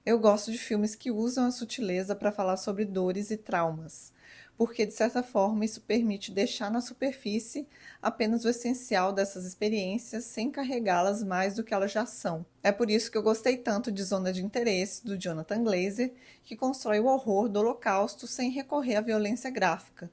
Eu gosto de filmes que usam a sutileza para falar sobre dores e traumas, porque de certa forma isso permite deixar na superfície apenas o essencial dessas experiências sem carregá-las mais do que elas já são. É por isso que eu gostei tanto de Zona de Interesse, do Jonathan Glazer, que constrói o horror do Holocausto sem recorrer à violência gráfica,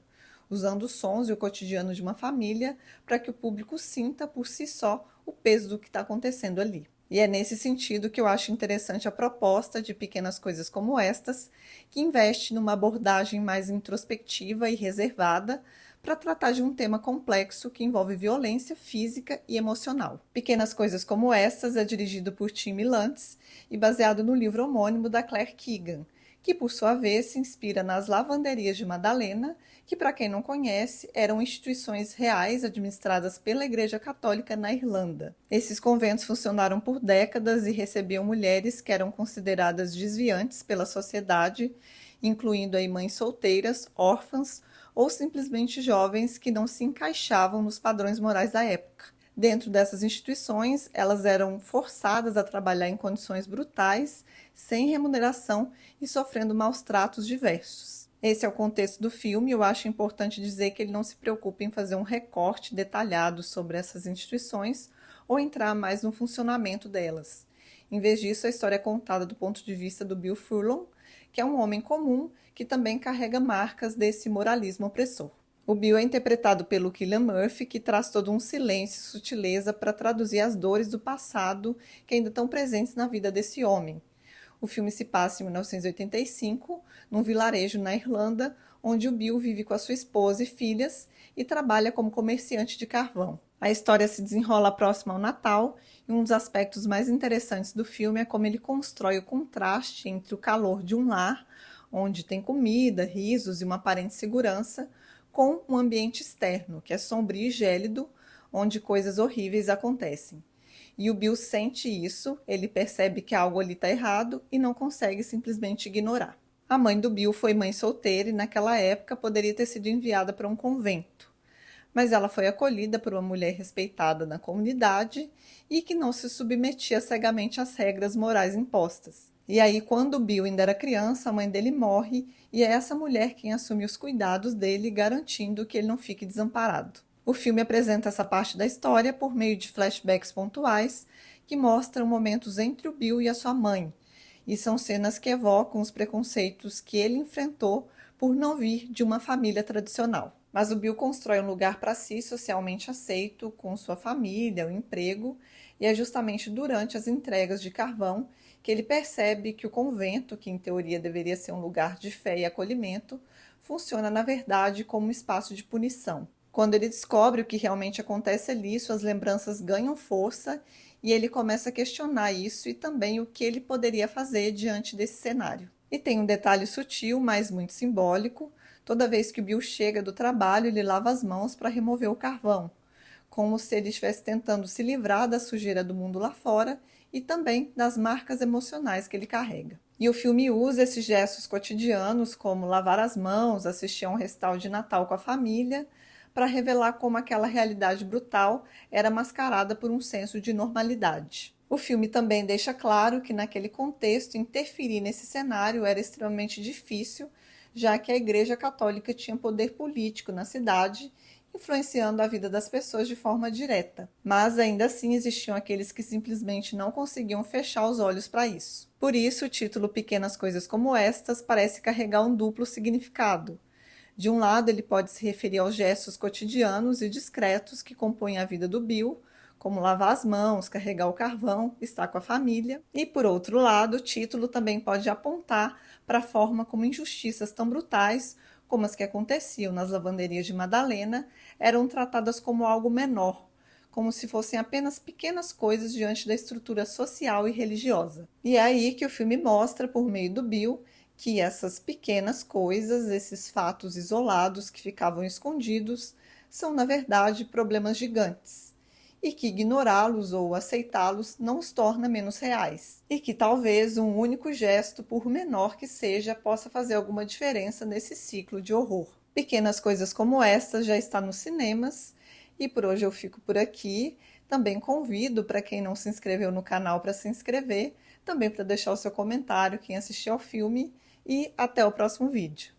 usando os sons e o cotidiano de uma família para que o público sinta por si só o peso do que está acontecendo ali. E é nesse sentido que eu acho interessante a proposta de Pequenas Coisas Como Estas, que investe numa abordagem mais introspectiva e reservada para tratar de um tema complexo que envolve violência física e emocional. Pequenas Coisas Como Estas é dirigido por Tim Lantz e baseado no livro homônimo da Claire Keegan, que por sua vez se inspira nas lavanderias de Madalena, que para quem não conhece, eram instituições reais administradas pela Igreja Católica na Irlanda. Esses conventos funcionaram por décadas e recebiam mulheres que eram consideradas desviantes pela sociedade, incluindo aí mães solteiras, órfãs ou simplesmente jovens que não se encaixavam nos padrões morais da época. Dentro dessas instituições, elas eram forçadas a trabalhar em condições brutais, sem remuneração e sofrendo maus tratos diversos. Esse é o contexto do filme e eu acho importante dizer que ele não se preocupa em fazer um recorte detalhado sobre essas instituições ou entrar mais no funcionamento delas. Em vez disso, a história é contada do ponto de vista do Bill Furlong, que é um homem comum que também carrega marcas desse moralismo opressor. O Bill é interpretado pelo Cillian Murphy, que traz todo um silêncio e sutileza para traduzir as dores do passado que ainda estão presentes na vida desse homem. O filme se passa em 1985, num vilarejo na Irlanda, onde o Bill vive com a sua esposa e filhas e trabalha como comerciante de carvão. A história se desenrola próximo ao Natal e um dos aspectos mais interessantes do filme é como ele constrói o contraste entre o calor de um lar, onde tem comida, risos e uma aparente segurança, com um ambiente externo, que é sombrio e gélido, onde coisas horríveis acontecem. E o Bill sente isso, ele percebe que algo ali está errado e não consegue simplesmente ignorar. A mãe do Bill foi mãe solteira e naquela época poderia ter sido enviada para um convento. Mas ela foi acolhida por uma mulher respeitada na comunidade e que não se submetia cegamente às regras morais impostas. E aí, quando o Bill ainda era criança, a mãe dele morre e é essa mulher quem assume os cuidados dele, garantindo que ele não fique desamparado. O filme apresenta essa parte da história por meio de flashbacks pontuais que mostram momentos entre o Bill e a sua mãe, e são cenas que evocam os preconceitos que ele enfrentou por não vir de uma família tradicional. Mas o Bill constrói um lugar para si socialmente aceito, com sua família, o emprego, e é justamente durante as entregas de carvão que ele percebe que o convento, que em teoria deveria ser um lugar de fé e acolhimento, funciona na verdade como um espaço de punição. Quando ele descobre o que realmente acontece ali, suas lembranças ganham força e ele começa a questionar isso e também o que ele poderia fazer diante desse cenário. E tem um detalhe sutil, mas muito simbólico. Toda vez que o Bill chega do trabalho, ele lava as mãos para remover o carvão, como se ele estivesse tentando se livrar da sujeira do mundo lá fora e também das marcas emocionais que ele carrega. E o filme usa esses gestos cotidianos, como lavar as mãos, assistir a um recital de Natal com a família, para revelar como aquela realidade brutal era mascarada por um senso de normalidade. O filme também deixa claro que, naquele contexto, interferir nesse cenário era extremamente difícil, já que a Igreja Católica tinha poder político na cidade, influenciando a vida das pessoas de forma direta. Mas ainda assim existiam aqueles que simplesmente não conseguiam fechar os olhos para isso. Por isso, o título Pequenas Coisas Como Estas parece carregar um duplo significado. De um lado, ele pode se referir aos gestos cotidianos e discretos que compõem a vida do Bill, como lavar as mãos, carregar o carvão, estar com a família. E, por outro lado, o título também pode apontar para a forma como injustiças tão brutais, como as que aconteciam nas lavanderias de Madalena, eram tratadas como algo menor, como se fossem apenas pequenas coisas diante da estrutura social e religiosa. E é aí que o filme mostra, por meio do Bill, que essas pequenas coisas, esses fatos isolados que ficavam escondidos, são na verdade problemas gigantes, e que ignorá-los ou aceitá-los não os torna menos reais, e que talvez um único gesto, por menor que seja, possa fazer alguma diferença nesse ciclo de horror. Pequenas Coisas Como Estas já está nos cinemas, e por hoje eu fico por aqui. Também convido para quem não se inscreveu no canal para se inscrever, também para deixar o seu comentário, quem assistiu ao filme, e até o próximo vídeo.